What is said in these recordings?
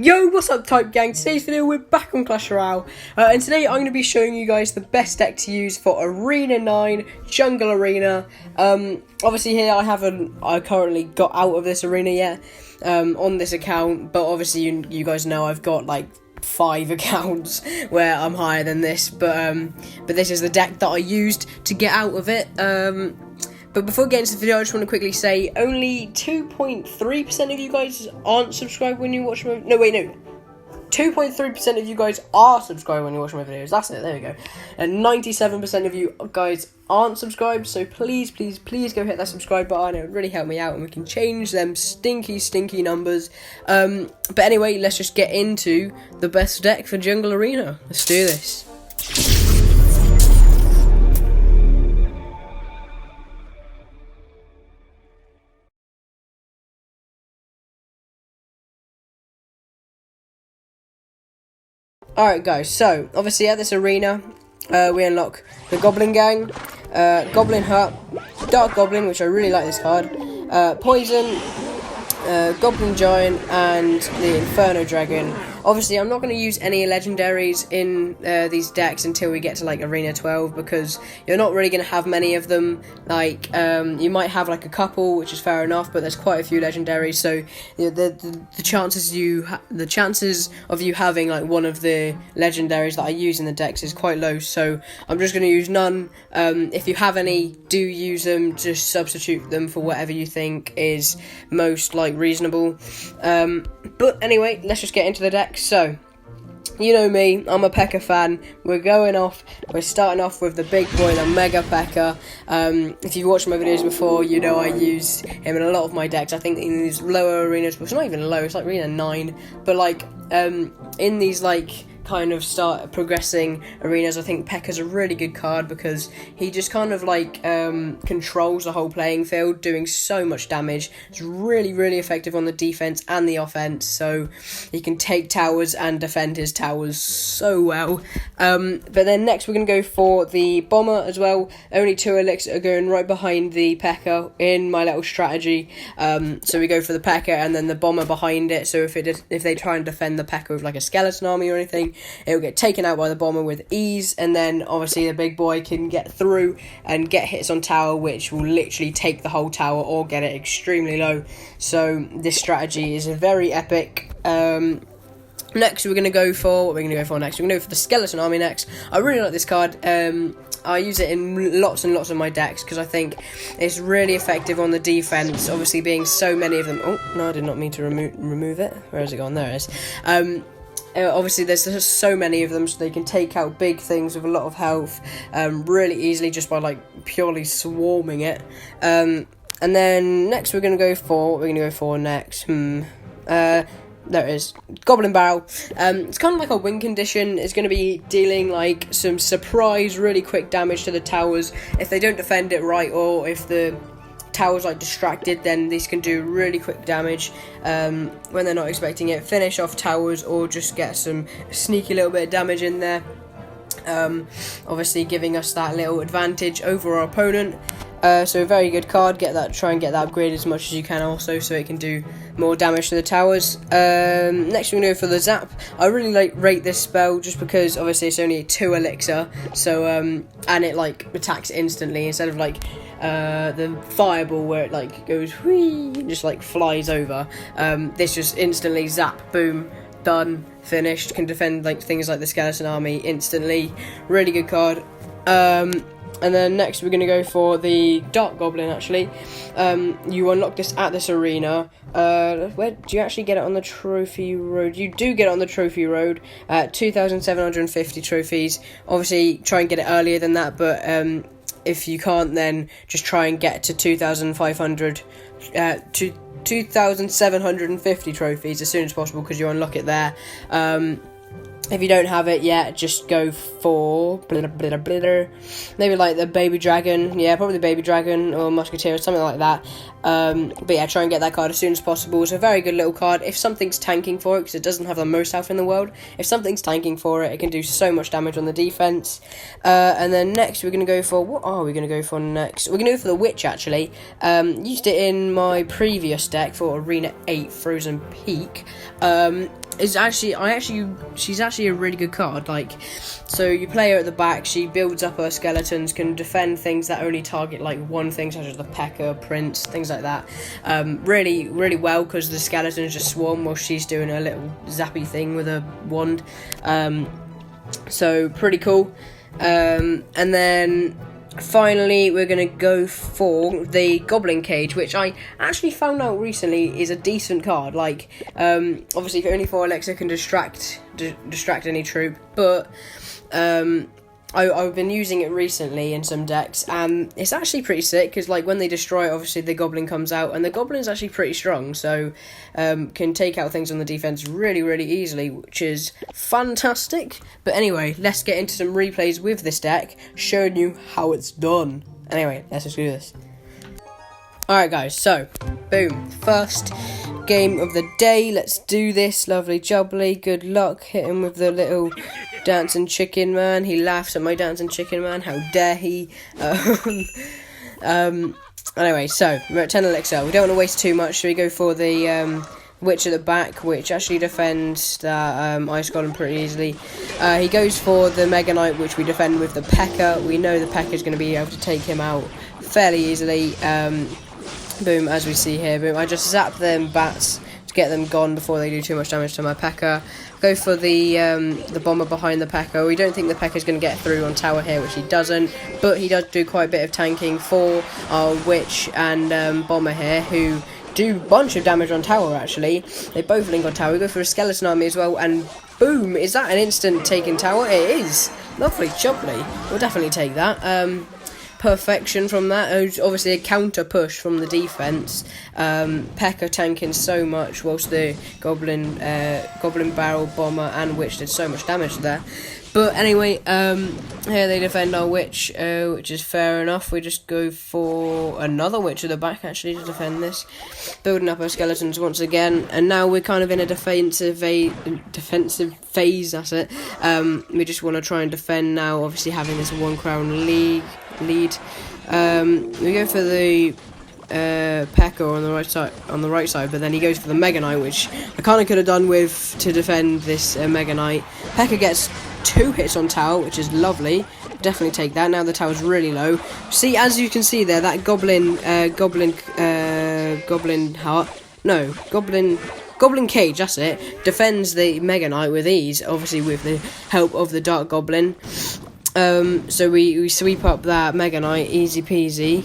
Yo, what's up, Type Gang? Today's video, we're back on Clash Royale, and today I'm going to be showing you guys the best deck to use for Arena 9 Jungle Arena. Obviously here I currently got out of this arena yet, on this account, but obviously you guys know I've got like 5 accounts where I'm higher than this, but this is the deck that I used to get out of it. But before getting into the video, I just want to quickly say only 2.3% of you guys aren't subscribed when you watch my... No, 2.3% of you guys are subscribed when you watch my videos. That's it, there we go. And 97% of you guys aren't subscribed, so please go hit that subscribe button. It would really help me out, and we can change them stinky numbers. But anyway, let's just get into the best deck for Jungle Arena. Let's do this. Alright guys, so obviously at this arena we unlock the Goblin Gang, Goblin Hut, Dark Goblin, which I really like this card, Poison, Goblin Giant, and the Inferno Dragon. Obviously I'm not going to use any legendaries in these decks until we get to like Arena 12, because you're not really going to have many of them. Like you might have like a couple, which is fair enough, but there's quite a few legendaries, so you know, the chances of you having like one of the legendaries that I use in the decks is quite low, so I'm just going to use none. If you have any, do use them, just substitute them for whatever you think is most like reasonable. But anyway, let's just get into the deck. So, you know me, I'm a P.E.K.K.A fan. We're starting off with the big boy, the Mega P.E.K.K.A. If you've watched my videos before, you know I use him in a lot of my decks. I think in these lower arenas, well, it's not even low, it's like Arena 9, but like, in these like kind of start progressing arenas, I think P.E.K.K.A's a really good card, because he just kind of like controls the whole playing field, doing so much damage. It's really effective on the defense and the offense, so he can take towers and defend his towers so well. But then next we're going to go for the Bomber as well. Only 2 elixirs are going right behind the P.E.K.K.A in my little strategy. So we go for the P.E.K.K.A and then the Bomber behind it, so if they try and defend the P.E.K.K.A with like a skeleton army or anything, it will get taken out by the Bomber with ease, and then obviously the big boy can get through and get hits on tower, which will literally take the whole tower or get it extremely low. So this strategy is very epic. Next we're going to go for, what we're going to go for next? We're going to go for the Skeleton Army next. I really like this card. I use it in lots and lots of my decks because I think it's really effective on the defense, obviously being so many of them. Oh, no, I did not mean to remove it. Where has it gone? There it is. Obviously there's just so many of them, so they can take out big things with a lot of health really easily just by like purely swarming it. And then next we're going to go for, what we're going to go for next? There it is, Goblin Barrel. It's kind of like a win condition. It's going to be dealing like some surprise, really quick damage to the towers if they don't defend it right, or if the towers like distracted, then these can do really quick damage when they're not expecting it. Finish off towers, or just get some sneaky little bit of damage in there. Obviously giving us that little advantage over our opponent. So a very good card. Try and get that upgraded as much as you can also, so it can do more damage to the towers. Next we're going to go for the Zap. I really rate this spell just because obviously it's only a 2 elixir, so and it like attacks instantly instead of like the Fireball where it like goes whee and just like flies over. This just instantly zap, boom, done, finished. Can defend like things like the Skeleton Army instantly. Really good card. And then next we're going to go for the Dark Goblin, actually. You unlock this at this arena. Where do you actually get it on the Trophy Road? You do get it on the Trophy Road at 2,750 trophies. Obviously, try and get it earlier than that, but if you can't, then just try and get to 2,500, to 2,750 trophies as soon as possible, because you unlock it there. If you don't have it yet, just go for maybe like the baby dragon. Yeah, probably the baby dragon or musketeer or something like that. But yeah, try and get that card as soon as possible. It's a very good little card. If something's tanking for it, because it doesn't have the most health in the world, if something's tanking for it, it can do so much damage on the defense. And then next, we're going to go for, what are we going to go for next? We're going to go for the witch, actually. Used it in my previous deck for Arena 8 Frozen Peak. She's actually a really good card. Like, so you play her at the back, she builds up her skeletons, can defend things that only target like one thing, such as the P.E.K.K.A, Prince, things like that. Really well, because the skeletons just swarm while she's doing a little zappy thing with a wand. So pretty cool. And then finally, we're going to go for the Goblin Cage, which I actually found out recently is a decent card. Like, obviously, only 4 elixir can distract any troop, but I've been using it recently in some decks, and it's actually pretty sick, because like when they destroy it, obviously the goblin comes out, and the goblin's actually pretty strong, so can take out things on the defense really easily, which is fantastic. But anyway, let's get into some replays with this deck, showing you how it's done. Anyway, let's just do this. Alright guys, so boom, first game of the day. Let's do this. Lovely jubbly, good luck. Hit him with the little dancing chicken man. He laughs at my dancing chicken man, how dare he. Anyway, so we're at 10 elixir. We don't want to waste too much, so we go for the witch at the back, which actually defends that ice golem pretty easily. He goes for the Mega Knight, which we defend with the P.E.K.K.A. We know the P.E.K.K.A is going to be able to take him out fairly easily. Boom, as we see here, boom. I just zap them bats to get them gone before they do too much damage to my P.E.K.K.A. Go for the bomber behind the P.E.K.K.A. We don't think the P.E.K.K.A is going to get through on tower here, which he doesn't, but he does do quite a bit of tanking for our witch and bomber here, who do a bunch of damage on tower, actually. They both link on tower. We go for a skeleton army as well, and boom, is that an instant taking tower? It is. Lovely jubbly. We'll definitely take that. Perfection from that. Obviously a counter push from the defense. P.E.K.K.A tanking so much, whilst the goblin barrel, bomber and witch did so much damage there. But anyway, here they defend our witch, which is fair enough. We just go for another witch at the back, actually, to defend this. Building up our skeletons once again, and now we're kind of in a defensive phase, that's it. We just want to try and defend now, obviously having this 1 crown lead. We go for the P.E.K.K.A on the right side, but then he goes for the Mega Knight, which I kind of could have done with to defend this Mega Knight. P.E.K.K.A gets 2 hits on tower, which is lovely. Definitely take that. Now the tower's really low. See, as you can see there, that goblin cage, that's it, defends the Mega Knight with ease, obviously with the help of the Dark Goblin. So we sweep up that Mega Knight, easy peasy.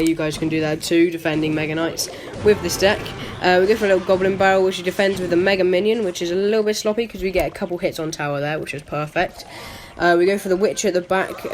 You guys can do that too, defending Mega Knights with this deck. We go for a little Goblin Barrel, which he defends with a Mega Minion, which is a little bit sloppy because we get a couple hits on tower there, which is perfect. We go for the Witch at the back,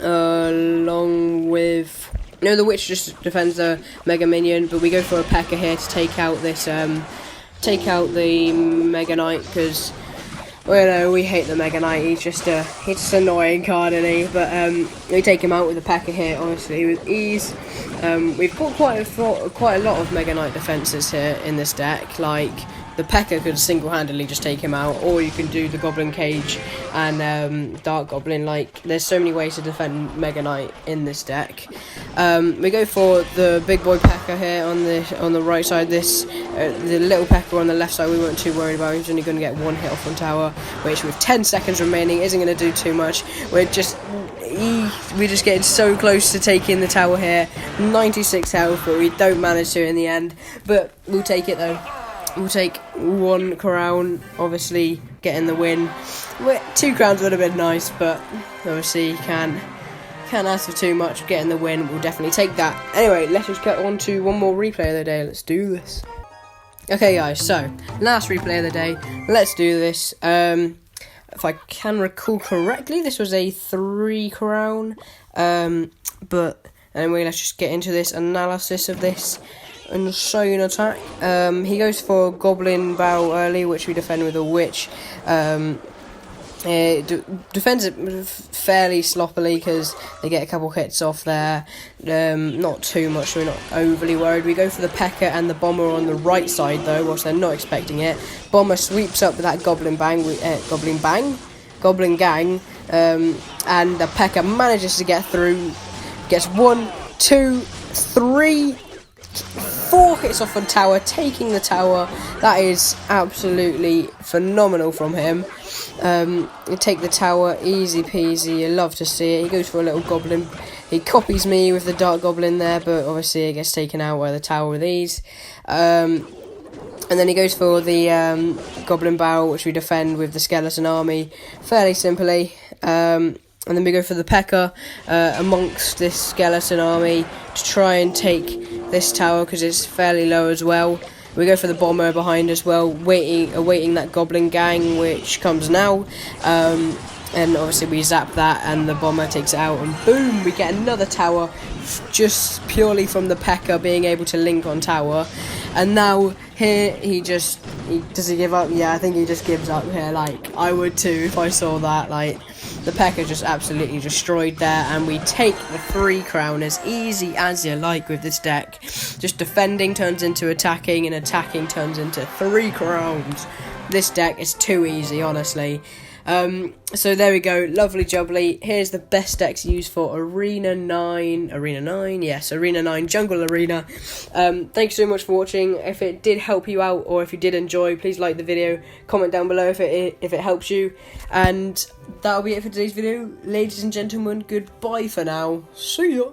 along with... No, the Witch just defends the Mega Minion, but we go for a P.E.K.K.A here to take out this, take out the Mega Knight, because... Well, no, we hate the Mega Knight. He's just an annoying card, isn't he? But we take him out with the P.E.K.K.A here, honestly, with ease. We've got quite a lot of Mega Knight defenses here in this deck. Like the P.E.K.K.A could single-handedly just take him out, or you can do the Goblin Cage and Dark Goblin. Like, there's so many ways to defend Mega Knight in this deck. We go for the big boy P.E.K.K.A here on the right side. The little P.E.K.K.A on the left side we weren't too worried about. He's only going to get 1 hit off on tower, which with 10 seconds remaining isn't going to do too much. We're just getting so close to taking the tower here. 96 health, but we don't manage to in the end. But we'll take it though. We'll take 1 crown, obviously getting the win. 2 crowns would have been nice, but obviously can't ask for too much. Getting the win, we'll definitely take that. Anyway, let's just get on to one more replay of the day. Let's do this. Okay guys, so last replay of the day. Let's do this. If I can recall correctly, this was a 3 crown. But anyway, let's just get into this analysis of this. insane attack. He goes for Goblin Bow early, which we defend with a Witch. Defends it fairly sloppily because they get a couple hits off there. Not too much, so we're not overly worried. We go for the P.E.K.K.A. and the Bomber on the right side though, whilst they're not expecting it. Bomber sweeps up with that Goblin Gang, and the P.E.K.K.A. manages to get through. Gets 1, 2, 3, 4 hits off the tower, taking the tower. That is absolutely phenomenal from him. You take the tower, easy peasy, you love to see it. He goes for a little goblin. He copies me with the Dark Goblin there, but obviously it gets taken out by the tower with ease. And then he goes for the Goblin Barrel, which we defend with the Skeleton Army fairly simply. And then we go for the P.E.K.K.A. Amongst this Skeleton Army to try and take this tower because it's fairly low as well. We go for the Bomber behind as well, awaiting that Goblin Gang, which comes now. And obviously we zap that, and the Bomber takes it out, and boom, we get another tower, just purely from the P.E.K.K.A. being able to link on tower. And now here does he give up? Yeah, I think he just gives up here. Like I would too if I saw that. Like the P.E.K.K.A. just absolutely destroyed there, and we take the 3 crown as easy as you like with this deck. Just defending turns into attacking, and attacking turns into 3 crowns. This deck is too easy, honestly. So there we go, lovely jubbly. Here's the best decks used for Arena 9, yes, Arena 9 Jungle Arena. Thanks so much for watching. If it did help you out, or if you did enjoy, please like the video, comment down below if it helps you, and that'll be it for today's video. Ladies and gentlemen, goodbye for now. See ya.